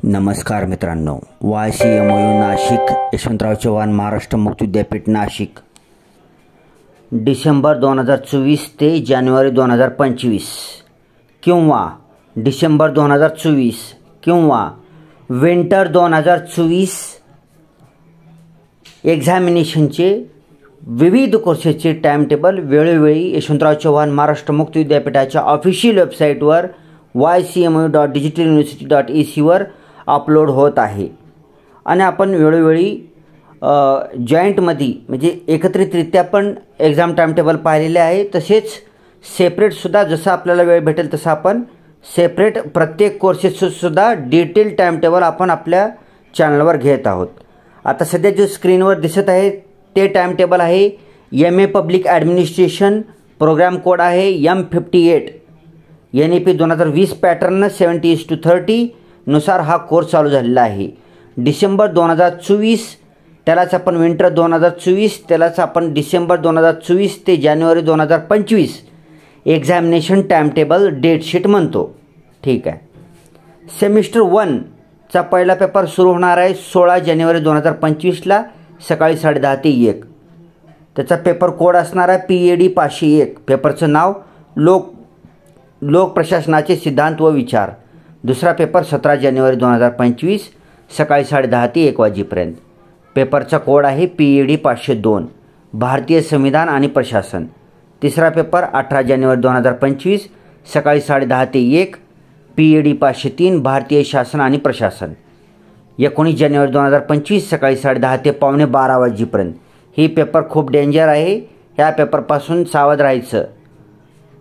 नमस्कार मित्रांनो, YCMU नाशिक, यशवंतराव चव्हाण महाराष्ट्र मुक्त विद्यापीठ नाशिक, डिसेंबर 2024 ते जानेवारी 2025 किंवा डिसेंबर 2024 किंवा विंटर 2024 एक्झामिनेशनचे विविध कोर्सेसचे टाइम टेबल वेळोवेळी यशवंतराव चव्हाण महाराष्ट्र मुक्त विद्यापीठाच्या ऑफिशियल वेबसाईटवर ycmu.digitaluniversity.ac वर अपलोड होत आहे आणि आपण वेळोवेळी जॉईंटमध्ये म्हणजे एकत्रितरित्या पण एक्झाम टाइम टेबल पाहिलेले आहे। तसेच सेपरेटसुद्धा जसं आपल्याला वेळ भेटेल तसं आपण सेपरेट प्रत्येक कोर्सेससुद्धा डिटेल टाइम टेबल आपण आपल्या चॅनलवर घेत आहोत। आता सध्या जो स्क्रीनवर दिसत आहे ते टाइम टेबल आहे MA public administration, programme code आहे M58, NEP 2020 पॅटर्न 70:30 नुसार हा कोर्स चालू झालेला आहे। डिसेंबर 2024 त्यालाच आपण विंटर 2024 त्यालाच आपण डिसेंबर 2024 ते जानेवारी 2025 examination time table date sheet म्हणतो। ठीक आहे। सेमिस्टर 1 चा पहिला पेपर सुरू होणार आहे 16 जानेवारी 2025ला सकाळी 10:30 ते 1। त्याचा पेपर कोड असणार आहे PAD 501। पेपरचं नाव लोक प्रशासनाचे सिद्धांत व विचार। दुसरा पेपर 17 जानेवारी 2025 सकाळी 10:30 ते 1 वाजेपर्यंत। पेपरचा कोड आहे PAD 502 भारतीय संविधान आणि प्रशासन। तिसरा पेपर 18 जानेवारी 2025 सकाळी 10:30 ते 1 PAD 503 भारतीय शासन आणि प्रशासन। 19 जानेवारी 2025 सकाळी 10:30 ते 11:15 वाजेपर्यंत। ही पेपर खूप डेंजर आहे, ह्या पेपरपासून सावध राहायचं।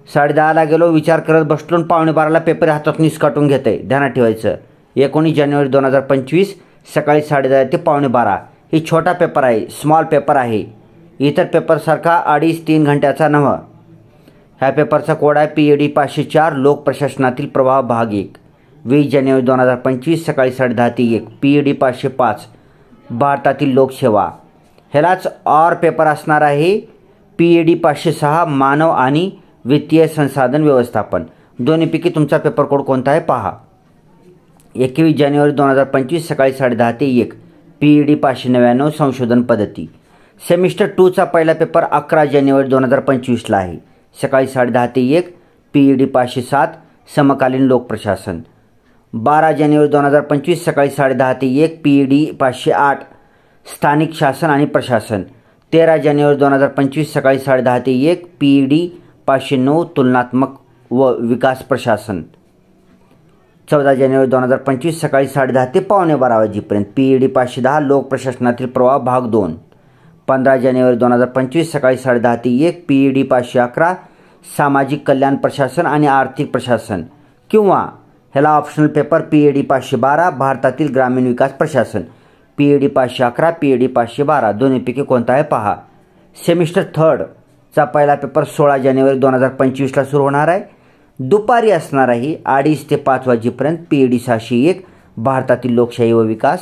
10:30ला गेलो, विचार करत बसलो, 11:15ला पेपर हातात निसकाटून घेते, ध्यानात ठेवायचं। 19 जानेवारी 2025 सकाळी 10:30 ते 11:15 ही छोटा पेपर आहे, स्मॉल पेपर आहे, इतर पेपरसारखा 2.5-3 घंट्याचा नव्हे। ह्या पेपरचा कोड आहे PAD 504 लोक प्रशासनातील प्रवाह भाग 1। 20 जानेवारी 2025 सकाळी 10:30 ते 1 PAD 505 भारतातील लोकसेवा। ह्यालाच ऑर पेपर असणार आहे PAD 506 मानव आणि वित्तीय संसाधन व्यवस्थापन। दोन्हीपैकी तुमचा पेपर कोड कोणता आहे पहा। 21 जानेवारी 2025 सकाळी 10:30 ते 1 PAD 599 संशोधन पद्धती। सेमिस्टर 2 चा पहिला पेपर 11 जानेवारी 2025ला आहे सकाळी 10:30 ते 1 PAD 507 समकालीन लोक प्रशासन। 12 जानेवारी 2025 सकाळी 10:30 ते 1 PAD 508 स्थानिक शासन आणि प्रशासन। 13 जानेवारी 2025 सकाळी 10:30 ते 1 PAD 509 तुलनात्मक व विकास प्रशासन। 14 जानेवारी 2025 सकाळी 10:30 ते 11:15 वाजेपर्यंत PAD 510 लोक प्रशासनातील प्रवाह भाग 2। 15 जानेवारी 2025 सकाळी 10:30 ते 1 PAD 511 सामाजिक कल्याण प्रशासन आणि आर्थिक प्रशासन किंवा ह्याला ऑप्शनल पेपर PAD 512 भारतातील ग्रामीण विकास प्रशासन। PAD 511 PAD 512 दोन्हीपैकी कोणता आहे पहा। सेमिस्टर 3 चा पहिला पेपर 16 जानेवारी 2025ला सुरू होणार आहे, दुपारी असणार आहे 2:30 ते 5 वाजेपर्यंत PAD 601 भारतातील लोकशाही व विकास।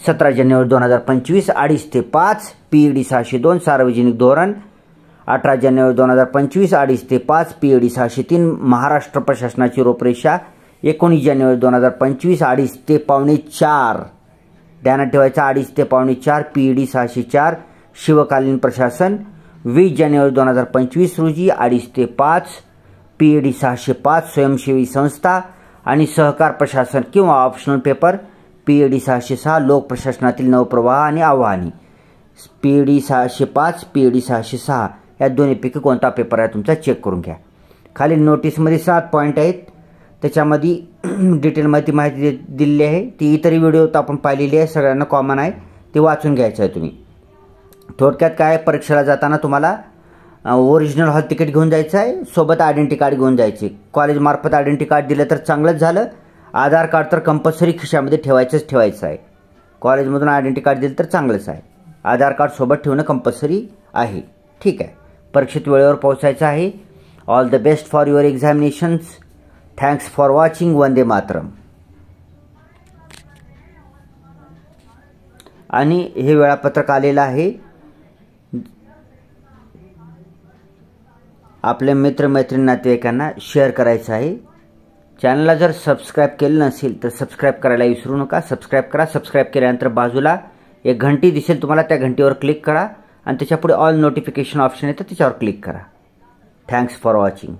17 जानेवारी 2025 2:30 ते 5 PAD 602 सार्वजनिक धोरण। 18 जानेवारी 2025 2:30 ते 5 PAD 603 महाराष्ट्र प्रशासनाची रूपरेषा। 19 जानेवारी 2025 2:30 ते 3:45 ध्यानात ठेवायचा 2:30 ते 3:45 PAD 604 शिवकालीन प्रशासन। 20 जानेवारी 2025 रोजी 2:30 ते 5 PAD 605 स्वयंसेवी संस्था आणि सहकार प्रशासन किंवा ऑप्शनल पेपर PAD 606 लोक प्रशासनातील नवप्रवाह आणि आव्हाने। PAD 605 PAD 606 या दोन्हीपैकी कोणता पेपर आहे तुमचा चेक करून घ्या। खाली नोटीसमध्ये 7 पॉईंट आहेत, त्याच्यामध्ये डिटेलमध्ये माहिती दिलेली आहे। ती इतरही व्हिडिओत आपण पाहिलेली आहे, सगळ्यांना कॉमन आहे, ते वाचून घ्यायचं आहे तुम्ही। थोडक्यात काय, परीक्षेला जाताना तुम्हाला ओरिजिनल हॉल तिकीट घेऊन जायचं आहे, सोबत आयडेंटिटी कार्ड घेऊन जायचे। कॉलेजमार्फत आयडेंटिटी कार्ड दिलं तर चांगलंच झालं, आधार कार्ड तर कंपल्सरी खिशामध्ये ठेवायचं आहे। कॉलेजमधून आयडेंटिटी कार्ड दिलं तर चांगलंच आहे, आधार कार्ड सोबत ठेवणं कंपल्सरी आहे। ठीक आहे, परीक्षेत वेळेवर पोहोचायचं आहे। All the best for your examinations. Thanks for watching. Vande Mataram. आणि हे वेळापत्रक आलेलं आहे, आपल्या मित्रमैत्रिणी नातेवाईकांना शेअर करायचं आहे। चॅनलला जर सबस्क्राईब केलं नसेल तर सबस्क्राईब करायला विसरू नका. सबस्क्राईब करा. सबस्क्राईब केल्यानंतर बाजूला एक घंटी दिसेल तुम्हाला, त्या घंटीवर क्लिक करा आणि त्याच्यापुढे ऑल नोटिफिकेशन ऑप्शन येतं त्याच्यावर क्लिक करा. Thanks for watching.